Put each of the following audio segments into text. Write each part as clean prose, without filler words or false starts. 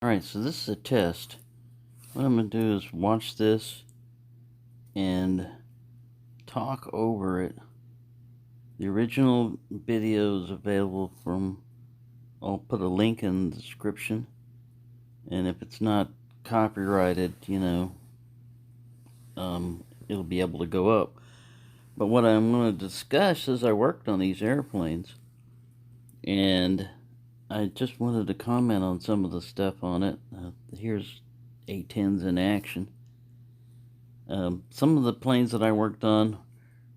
Alright, so this is a test. What I'm going to do is watch this and talk over it. The original video is available from, I'll put a link in the description. And if it's not copyrighted, it'll be able to go up. But what I'm going to discuss is I worked on these airplanes. And I just wanted to comment on some of the stuff on it. Here's A-10s in action. Some of the planes that I worked on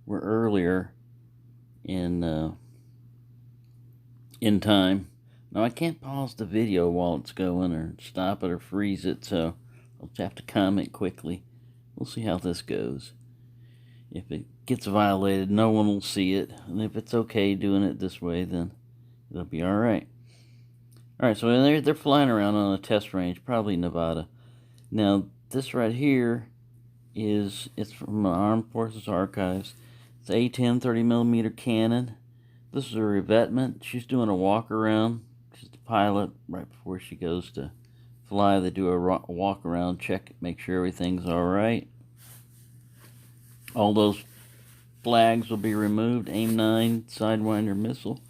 were earlier in time. Now I can't pause the video while it's going or stop it or freeze it, so I'll have to comment quickly. We'll see how this goes. If it gets violated, no one will see it, and if it's okay doing it this way, then it'll be alright. Alright, so they're flying around on a test range, probably Nevada. Now, this right here it's from Armed Forces Archives. It's A-10 30mm cannon. This is a revetment. She's doing a walk around. She's the pilot. Right before she goes to fly, they do a walk around, check, make sure everything's alright. All those flags will be removed. AIM-9 Sidewinder missile.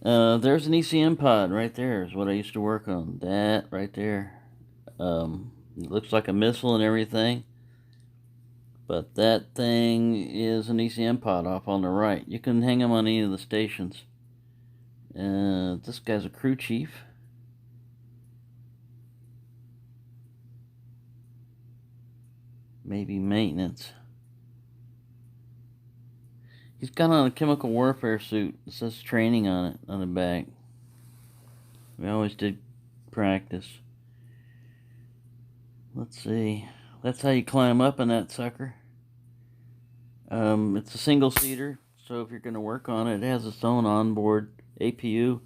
There's an ECM pod right there is what I used to work on. That right there. It looks like a missile and everything. But that thing is an ECM pod off on the right. You can hang them on any of the stations. This guy's a crew chief. Maybe maintenance. He's got on a chemical warfare suit. It says training on it, on the back. We always did practice. Let's see. That's how you climb up in that sucker. It's a single-seater, so if you're going to work on it, it has its own onboard APU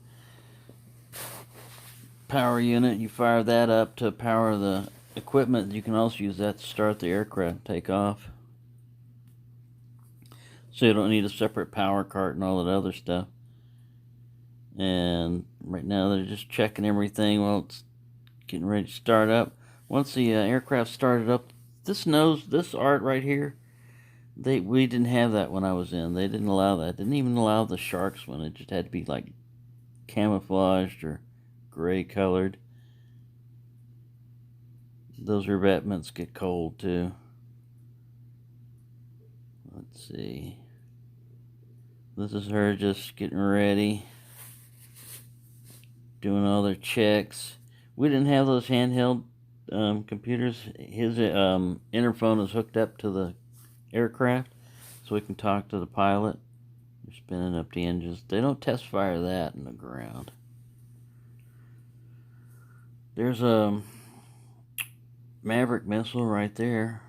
power unit. You fire that up to power the equipment. You can also use that to start the aircraft, take off. So you don't need a separate power cart and all that other stuff. And right now they're just checking everything while it's getting ready to start up. Once the aircraft started up, this art right here, we didn't have that when I was in. They didn't allow that. Didn't even allow the sharks one. It just had to be like camouflaged or gray colored. Those revetments get cold too. Let's see. This is her just getting ready, doing all their checks. We didn't have those handheld computers. His interphone is hooked up to the aircraft, so we can talk to the pilot. They're spinning up the engines. They don't test fire that in the ground. There's a Maverick missile right there.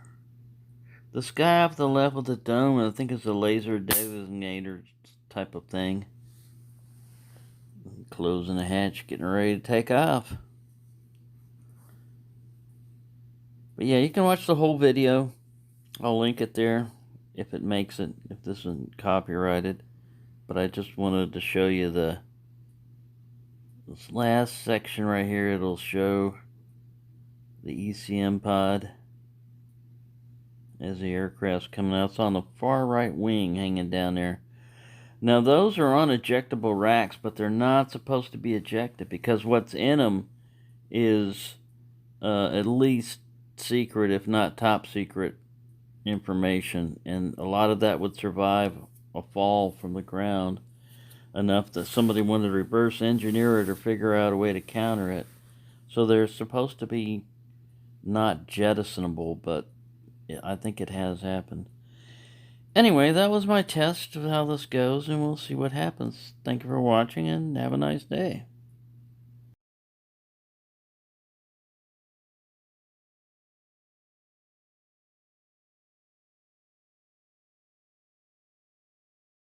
The sky off the left with the dome, I think it's a laser designator type of thing. Closing the hatch, getting ready to take off. But yeah, you can watch the whole video. I'll link it there if it makes it, if this isn't copyrighted. But I just wanted to show you this last section right here. It'll show the ECM pod as the aircraft's coming out. It's on the far right wing hanging down there. Now those are on ejectable racks, but they're not supposed to be ejected because what's in them is at least secret, if not top secret information, and a lot of that would survive a fall from the ground enough that somebody wanted to reverse engineer it or figure out a way to counter it. So they're supposed to be not jettisonable, but I think it has happened. Anyway, that was my test of how this goes, and we'll see what happens. Thank you for watching, and have a nice day.